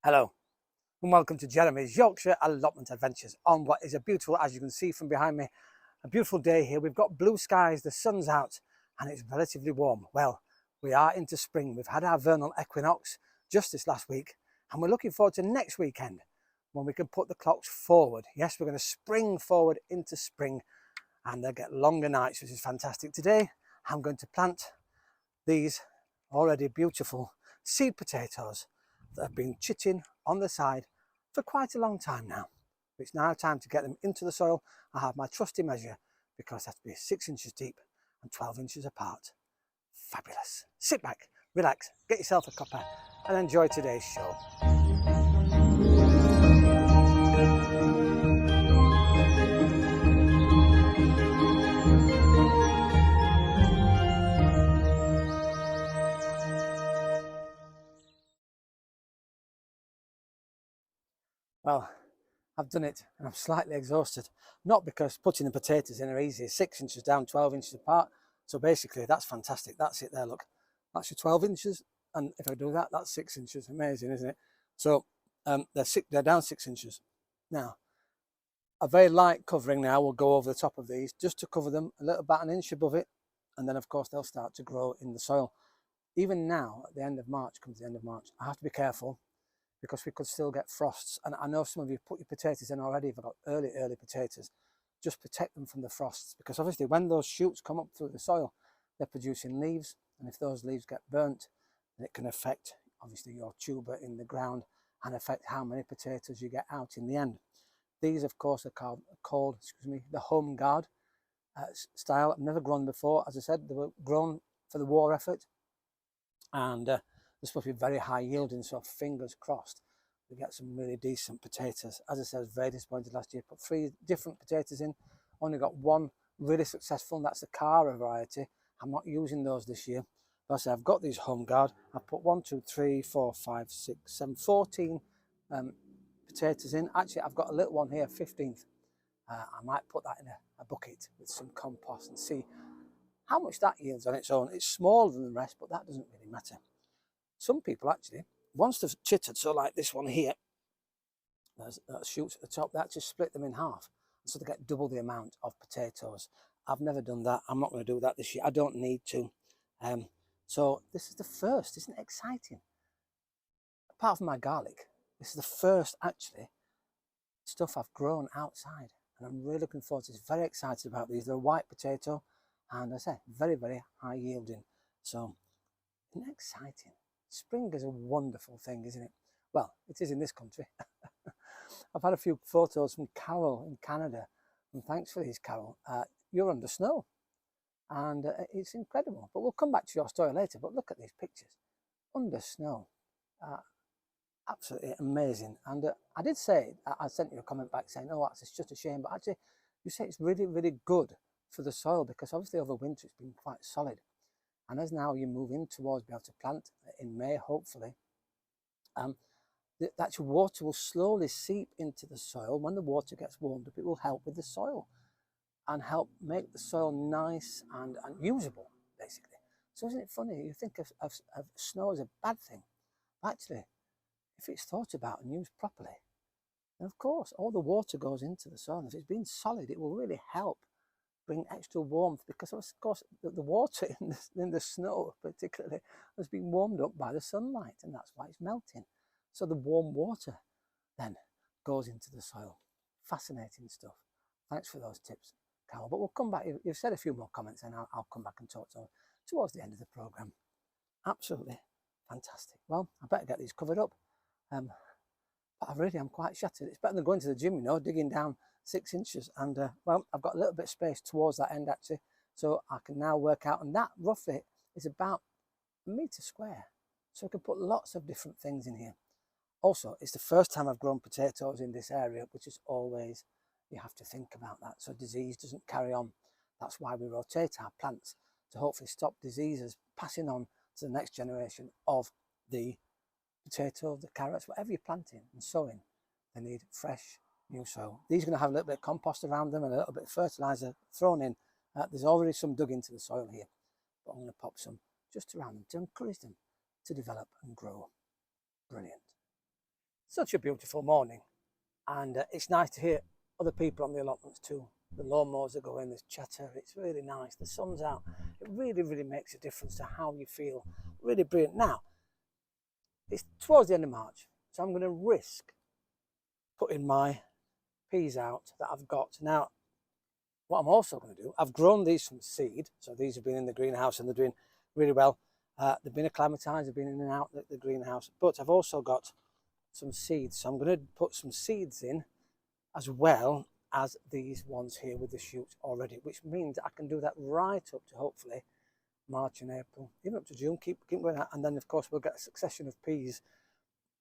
Hello and welcome to Jeremy's Yorkshire allotment adventures on what is a beautiful, as you can see from behind me, a beautiful day here. We've got blue skies, the sun's out and it's relatively warm. Well, we are into spring. We've had our vernal equinox just this last week and we're looking forward to next weekend when we can put the clocks forward. Yes, we're going to spring forward into spring and they'll get longer nights, which is fantastic. Today I'm going to plant these already beautiful seed potatoes that have been chitting on the side for quite a long time now. It's now time to get them into the soil. I have my trusty measure because they have to be 6 inches deep and 12 inches apart. Fabulous. Sit back, relax, get yourself a cuppa and enjoy today's show. Well, I've done it and I'm slightly exhausted. Not because putting the potatoes in are easy, 6 inches down, 12 inches apart. So basically that's fantastic. That's it there, look. That's your 12 inches. And if I do that, that's 6 inches. Amazing, isn't it? So they're down 6 inches. Now, a very light covering now will go over the top of these just to cover them a little about an inch above it. And then of course they'll start to grow in the soil. Even now, at the end of March, comes the end of March, I have to be careful because we could still get frosts. And I know some of you put your potatoes in already. If you've got early potatoes, just protect them from the frosts, because obviously when those shoots come up through the soil, they're producing leaves. And if those leaves get burnt, then it can affect obviously your tuber in the ground and affect how many potatoes you get out in the end. These, of course, are called the home guard style. I've never grown before. As I said, they were grown for the war effort, and they're supposed to be very high yielding, so fingers crossed we get some really decent potatoes. As I said, I was very disappointed last year. Put 3 different potatoes in, only got one really successful, and that's the Cara variety. I'm not using those this year. But I say I've got these home guard. I've put 1, 2, 3, 4, 5, 6, 7, 14 potatoes in. Actually, I've got a little one here, 15th. I might put that in a bucket with some compost and see how much that yields on its own. It's smaller than the rest, but that doesn't really matter. Some people actually, once they've chittered, so like this one here, that shoots at the top, they actually split them in half. So they get double the amount of potatoes. I've never done that. I'm not going to do that this year. I don't need to. So this is the first. Isn't it exciting? Apart from my garlic, this is the first actually stuff I've grown outside. And I'm really looking forward to this. Very excited about these. They're a white potato and I say very, very high yielding. So isn't it exciting? Spring is a wonderful thing, isn't it? Well, it is in this country. I've had a few photos from Carol in Canada, and thanks for these, Carol. You're under snow, and it's incredible. But we'll come back to your story later. But look at these pictures under snow. Absolutely amazing. And I did say, I sent you a comment back saying, oh, it's just a shame. But actually, you say it's really, really good for the soil, because obviously over winter it's been quite solid. And as now you move in towards being able to plant in May, hopefully, that water will slowly seep into the soil. When the water gets warmed up, it will help with the soil and help make the soil nice and usable, basically. So isn't it funny? You think of snow as a bad thing. Actually, if it's thought about and used properly, then of course all the water goes into the soil. If it's been solid, it will really help bring extra warmth, because of course the water in the snow particularly has been warmed up by the sunlight, and that's why it's melting. So the warm water then goes into the soil. Fascinating stuff. Thanks for those tips, Carol. But we'll come back. You've said a few more comments and I'll come back and talk to them towards the end of the programme. Absolutely fantastic. Well, I better get these covered up. But I'm quite shattered. It's better than going to the gym, you know, digging down 6 inches. And well, I've got a little bit of space towards that end actually. So I can now work out, and that roughly is about a metre square. So I can put lots of different things in here. Also, it's the first time I've grown potatoes in this area, which is always, you have to think about that, so disease doesn't carry on. That's why we rotate our plants, to hopefully stop diseases passing on to the next generation of the potatoes, the carrots, whatever you're planting and sowing. They need fresh new soil. These are going to have a little bit of compost around them and a little bit of fertilizer thrown in. There's already some dug into the soil here, but I'm going to pop some just around them to encourage them to develop and grow. Brilliant. such a beautiful morning, and it's nice to hear other people on the allotments too. The lawnmowers are going, there's chatter, it's really nice, the sun's out. It really, really makes a difference to how you feel. Really brilliant. Now, it's towards the end of March, so I'm going to risk putting my peas out that I've got. Now, what I'm also going to do, I've grown these from seed, so these have been in the greenhouse and they're doing really well. They've been acclimatized, they've been in and out the greenhouse, but I've also got some seeds, so I'm going to put some seeds in as well as these ones here with the shoots already, which means I can do that right up to hopefully March and April, even up to June, keep going out, and then of course we'll get a succession of peas.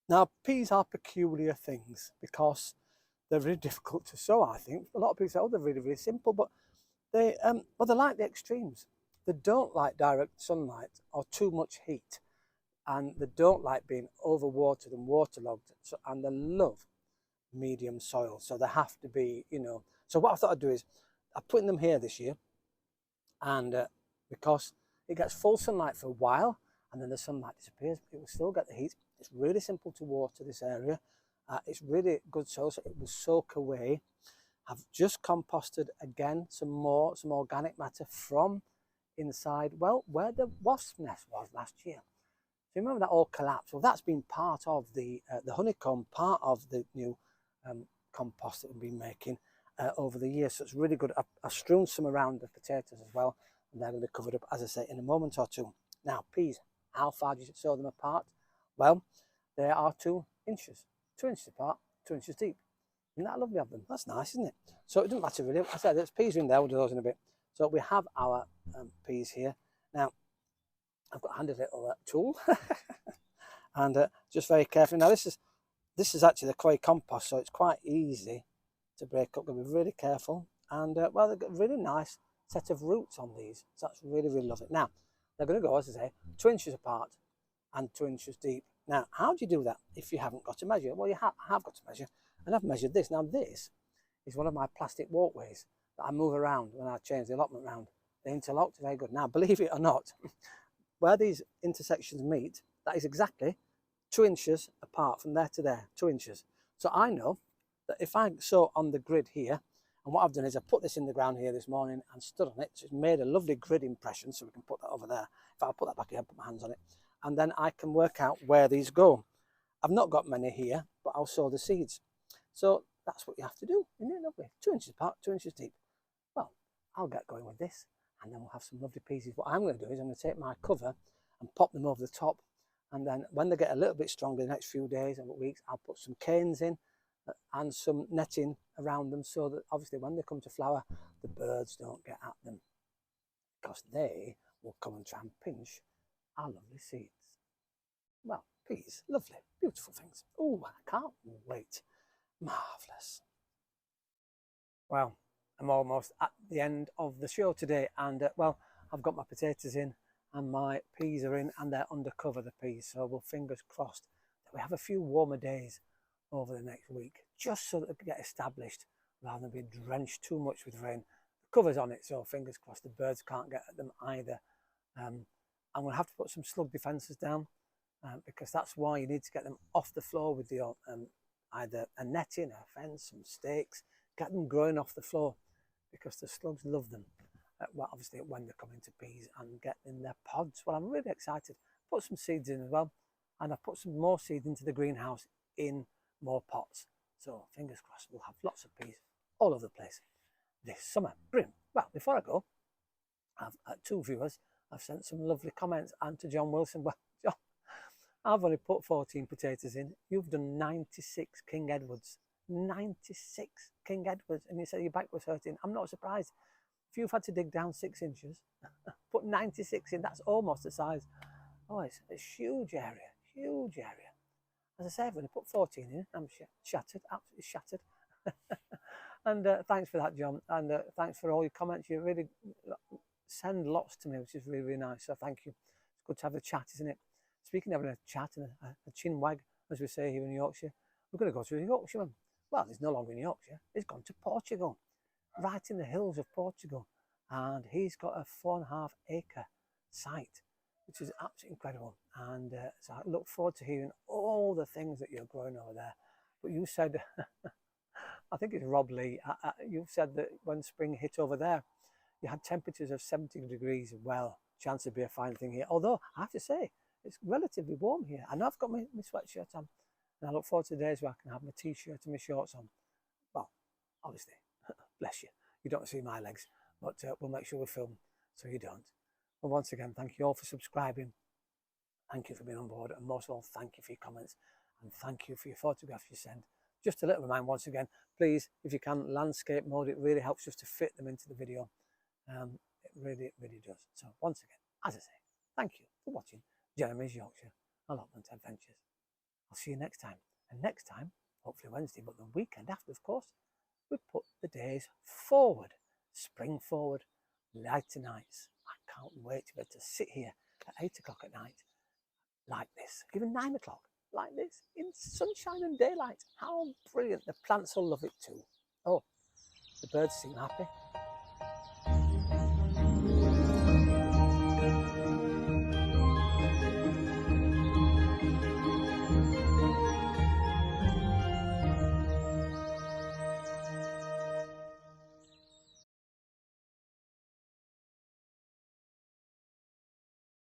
Now, peas are peculiar things because they're really difficult to sow, I think. A lot of people say, oh, they're really, really simple, but they like the extremes. They don't like direct sunlight or too much heat, and they don't like being overwatered and waterlogged, and they love medium soil, so they have to be, so what I thought I'd do is I'm putting them here this year, and because it gets full sunlight for a while and then the sunlight disappears, it will still get the heat. It's really simple to water this area. It's really good soil, so it will soak away. I've just composted again some organic matter from inside, well, where the wasp nest was last year. So you remember that all collapsed? Well, that's been part of the honeycomb, part of the new compost that we've been making over the years. So it's really good. I've strewn some around the potatoes as well, and they're going to be covered up, as I say, in a moment or two. Now, peas, how far do you sow them apart? Well, they are 2 inches, 2 inches apart, 2 inches deep. Isn't that lovely of them? That's nice, isn't it? So it doesn't matter really. I said there's peas in there, we'll do those in a bit. So we have our peas here. Now, I've got a handy little tool and just very carefully. Now, this is actually the clay compost, so it's quite easy to break up. Got to be really careful. And well, they've got a really nice set of roots on these. So that's really, really lovely. Now, they're going to go, as I say, 2 inches apart and 2 inches deep. Now, how do you do that if you haven't got to measure? Well, you have got to measure, and I've measured this. Now, this is one of my plastic walkways that I move around when I change the allotment round. They're interlocked, very good. Now, believe it or not, where these intersections meet, that is exactly 2 inches apart from there to there, 2 inches. So I know that if I sow on the grid here, and what I've done is I put this in the ground here this morning and stood on it, so it's made a lovely grid impression, so we can put that over there. If I put that back here, put my hands on it, and then I can work out where these go. I've not got many here, but I'll sow the seeds. So that's what you have to do, isn't it lovely? 2 inches apart, 2 inches deep. Well, I'll get going with this, and then we'll have some lovely pieces. What I'm going to do is I'm going to take my cover and pop them over the top, and then when they get a little bit stronger the next few days and weeks, I'll put some canes in and some netting around them, so that obviously when they come to flower, the birds don't get at them, because they will come and try and pinch our lovely seeds. Well, peas, lovely, beautiful things. Oh, I can't wait. Marvellous. Well, I'm almost at the end of the show today, and well, I've got my potatoes in and my peas are in, and they're under cover, the peas, so we'll fingers crossed that we have a few warmer days over the next week, just so that they get established rather than being drenched too much with rain. The cover's on it, so fingers crossed the birds can't get at them either. I'm going to have to put some slug defences down, because that's why you need to get them off the floor with the either a netting, a fence, some stakes, get them growing off the floor, because the slugs love them. Well, obviously when they come into peas and get in their pods. Well, I'm really excited. Put some seeds in as well, and I put some more seeds into the greenhouse in more pots. So fingers crossed we'll have lots of peas all over the place this summer. Brilliant. Well, before I go, I've 2 viewers have sent some lovely comments, and to John Wilson. Well, John, I've only put 14 potatoes in. You've done 96 King Edwards. 96 King Edwards, and you said your back was hurting. I'm not surprised. If you've had to dig down 6 inches, put 96 in, that's almost the size. Oh, it's a huge area, huge area. As I say, I've only put 14 in. I'm shattered, absolutely shattered. And thanks for that, John. And thanks for all your comments. You really send lots to me, which is really, really nice. So thank you. It's good to have a chat, isn't it? Speaking of having a chat and a chin wag, as we say here in Yorkshire, we're going to go to the Yorkshire. Well, it's no longer in Yorkshire. It's gone to Portugal, right in the hills of Portugal. And he's got a 4.5 acre site, which is absolutely incredible. And so I look forward to hearing all the things that you're growing over there. But you said, I think it's Rob Lee, you said that when spring hit over there, you had temperatures of 70 degrees. Well, chance would be a fine thing here. Although, I have to say, it's relatively warm here. I know I've got my sweatshirt on, and I look forward to the days where I can have my t-shirt and my shorts on. Well, obviously, bless you. You don't see my legs, but we'll make sure we film so you don't. But once again, thank you all for subscribing. Thank you for being on board, and most of all, thank you for your comments, and thank you for your photographs you send. Just a little reminder once again, please, if you can, landscape mode. It really helps just to fit them into the video. It really does. So once again, as I say, thank you for watching Jeremy's Yorkshire Allotment Adventures. I'll see you next time. And next time, hopefully Wednesday, but the weekend after, of course, we put the days forward. Spring forward, lighter nights. I can't wait to be able to sit here at 8 o'clock at night like this, even 9 o'clock like this, in sunshine and daylight. How brilliant. The plants will love it too. Oh, the birds seem happy.